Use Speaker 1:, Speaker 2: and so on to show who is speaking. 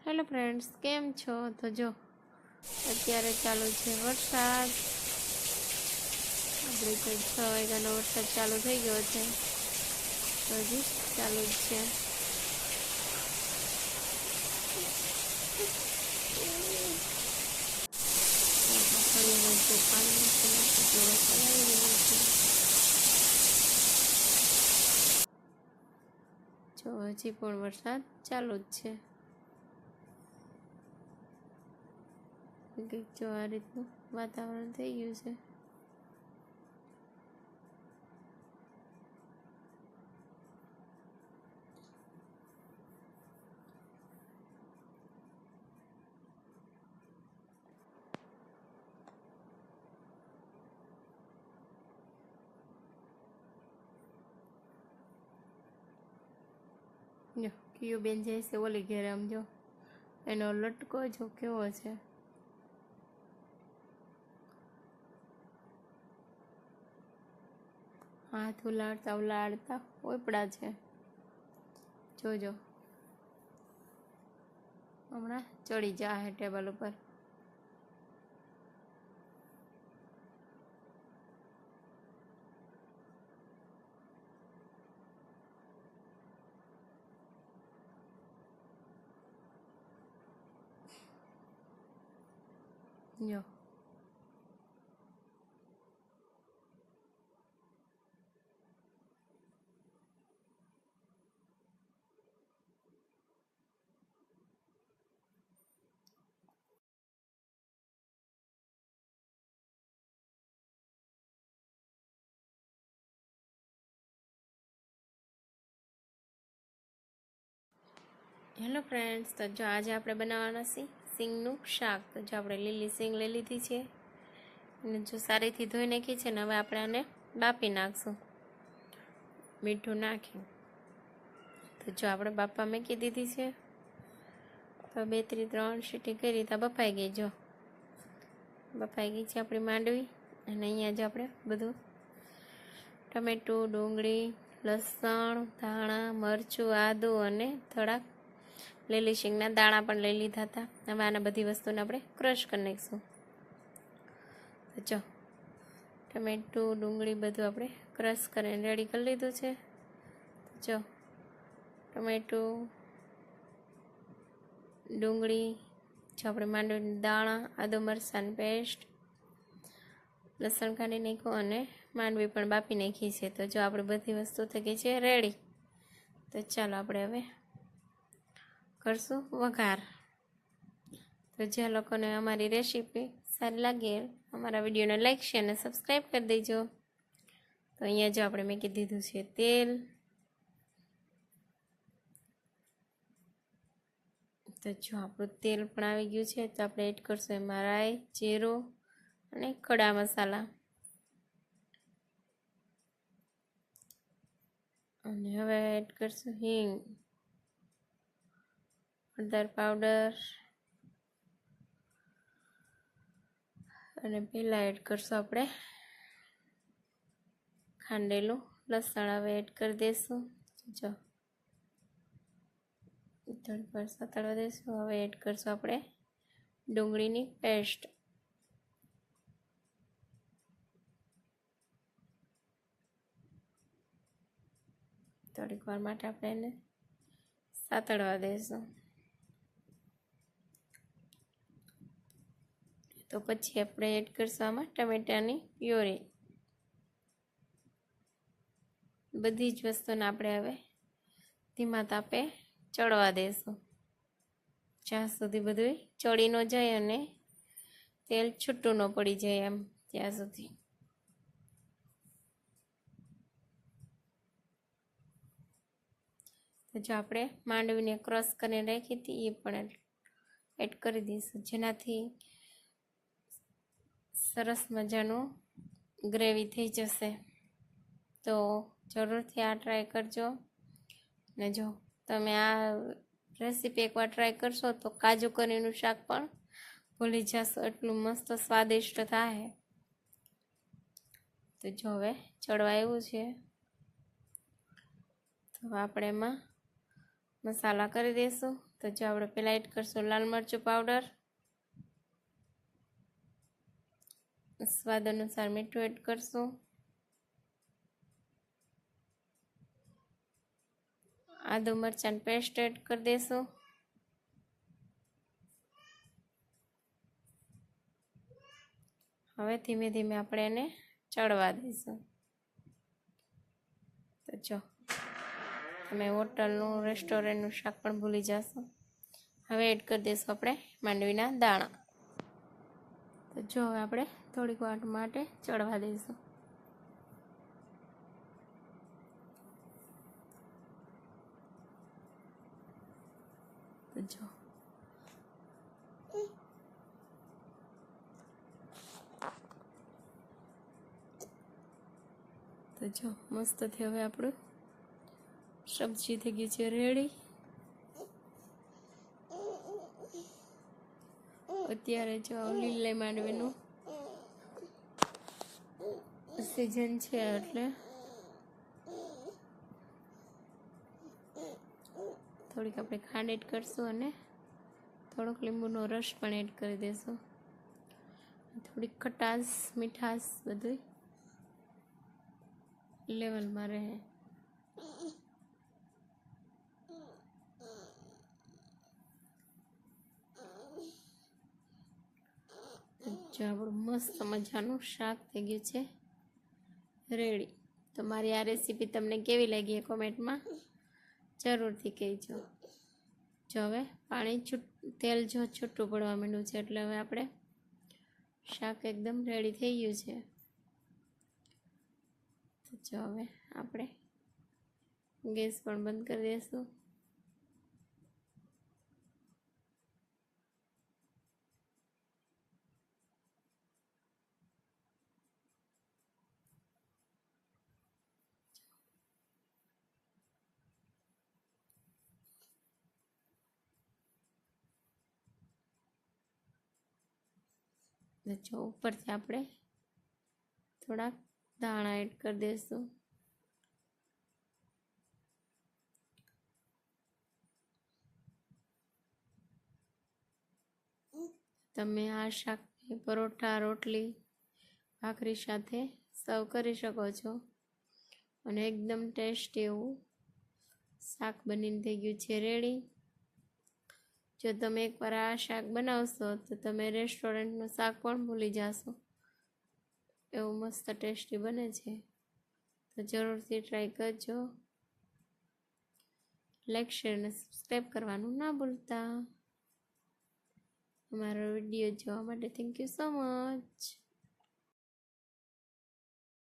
Speaker 1: Hello friends, કેમ છો? તો જો અત્યારે ચાલુ છે વરસાદ. આપણે કંઈક 6 વાગ્યાનો વરસાદ ચાલુ થઈ ગયો છે, તો હજી ચાલુ જ છે. જો હજી પણ વરસાદ ચાલુ જ છે. કંઈક જો આ રીતનું વાતાવરણ થઈ ગયું છે. જો કિયો બેન જાય છે ઓલી ઘેરે, આમ જો એનો લટકો જો કેવો છે. હાથ ઉલાડતા ઉલાડતા ઓપડા છે. જોજો હમણાં ચડી જાય ટેબલ ઉપર. જો હેલો ફ્રેન્ડ્સ, તો જો આજે આપણે બનાવવાના છીએ સિંગનું શાક. તો જો આપણે લીલી સિંગ લઈ લીધી છે અને જો સારીથી ધોઈ નાખી છે ને હવે આપણે આને બાફી નાખશું મીઠું નાખી. તો જો આપણે બાફવા મૂકી દીધી છે, તો 2 થી 3 સીટી કરી તો બફાઈ ગઈ. જો બફાઈ ગઈ છે આપણી માંડવી. અને અહીંયા જ આપણે બધું ટમેટું, ડુંગળી, લસણ, ધાણા, મરચું, આદું અને થોડાક લીલી શીંગના દાણા પણ લઈ લીધા હતા. હવે આને બધી વસ્તુને આપણે ક્રશ કરી નાખીશું. તો જો ટમેટું, ડુંગળી બધું આપણે ક્રશ કરીને રેડી કરી લીધું છે. જો ટમેટું, ડુંગળી, જો આપણે માંડવીના દાણા, આદુ મરચાંની પેસ્ટ, લસણ કાઢી નાખ્યું અને માંડવી પણ બાફી નાખી છે. તો જો આપણે બધી વસ્તુ થઈ ગઈ છે રેડી. તો ચાલો આપણે હવે કરશું વઘાર. તો જે લોકોને અમારી રેસીપી સારી લાગે અમારા વિડીયોને લાઈક, શેર અને સબસ્ક્રાઈબ કરી દેજો. તો અહીંયા જો આપણે મૂકી દીધું છે તેલ. તો જો આપણું તેલ પણ આવી ગયું છે, તો આપણે એડ કરશું એમાં રાઈ, જીરું અને ખડા મસાલા. અને હવે એડ કરશું હિંગ, હળદર પાવડર અને પહેલાં એડ કરશું આપણે ખાંડેલું લસણ. હવે એડ કરી દઈશું. જો થોડીક વાર સતળવા દઈશું. હવે એડ કરશું આપણે ડુંગળીની પેસ્ટ. થોડીક વાર માટે આપણે એને સાતળવા દઈશું. તો પછી આપણે એડ કરશું આમાં ટમેટાની પ્યોરી. બધી જ વસ્તુને આપણે હવે ધીમા તાપે ચડવા દઈશું, જ્યાં સુધી બધું ચડી ન જાય અને તેલ છૂટું ન પડી જાય એમ ત્યાં સુધી. તો જો આપણે માંડવીને ક્રશ કરીને રાખી હતી એ પણ એડ કરી દઈશું, જેનાથી સરસ મજાનું ગ્રેવી થઈ જશે. તો જરૂરથી આ ટ્રાય કરજો. ને જો તમે આ રેસીપી એકવાર ટ્રાય કરશો તો કાજુ કરીનું શાક પણ ભૂલી જશો, એટલું મસ્ત સ્વાદિષ્ટ થાય. તો જો હવે ચડવા આવ્યું છે, તો આપણે એમાં મસાલા કરી દઈશું. તો જો આપણે પહેલાં એડ કરશું લાલ મરચું પાવડર, સ્વાદ અનુસાર મીઠું એડ કરશું, આદુ મરચાંની પેસ્ટ એડ કરી દઈશું, હવે ધીમે ધીમે આપણે એને ચડવા દઈશું. તો જો તમે હોટલનું રેસ્ટોરન્ટનું શાક પણ ભૂલી જશો. હવે એડ કરી દઈશું આપણે માંડવીના દાણા. તો જો હવે આપણે થોડીક વાર માટે ચડવા દઈશું. તો જો મસ્તથી હવે આપણું સબ્જી થઈ ગઈ છે રેડી. અત્યારે જો લીલી માંડવીનું સિઝન છે એટલે થોડીક આપણે ખાંડ એડ કરશું અને થોડોક લીંબુનો રસ પણ એડ કરી દઈશું. થોડીક ખટાશ મીઠાશ બધું લેવલમાં રહે. જો આપણું મસ્ત મજાનું શાક થઈ ગયું છે રેડી. તો મારી આ રેસીપી તમને કેવી લાગી એ કોમેન્ટમાં જરૂરથી કહેજો. જો હવે તેલ જો છૂટું પડવા માંડ્યું છે એટલે હવે આપણે શાક એકદમ રેડી થઈ ગયું છે. તો જો હવે આપણે ગેસ પણ બંધ કરી દઈશું. જો ઉપરથી આપણે થોડાક દાણા એડ કરી દઈશું. તમે આ શાકને પરોઠા, રોટલી, ભાખરી સાથે સર્વ કરી શકો છો અને એકદમ ટેસ્ટી એવું શાક બનીને થઈ ગયું છે રેડી. જો તમે એકવાર આ શાક બનાવશો તો તમે રેસ્ટોરન્ટનું શાક પણ ભૂલી જશો. એવું મસ્ત ટેસ્ટી બને છે. તો જરૂરથી ટ્રાય કરજો. લાઈક, શેર અને સબસ્ક્રાઈબ કરવાનું ના ભૂલતા. અમારો વિડીયો જોવા માટે થેન્ક યુ સો મચ.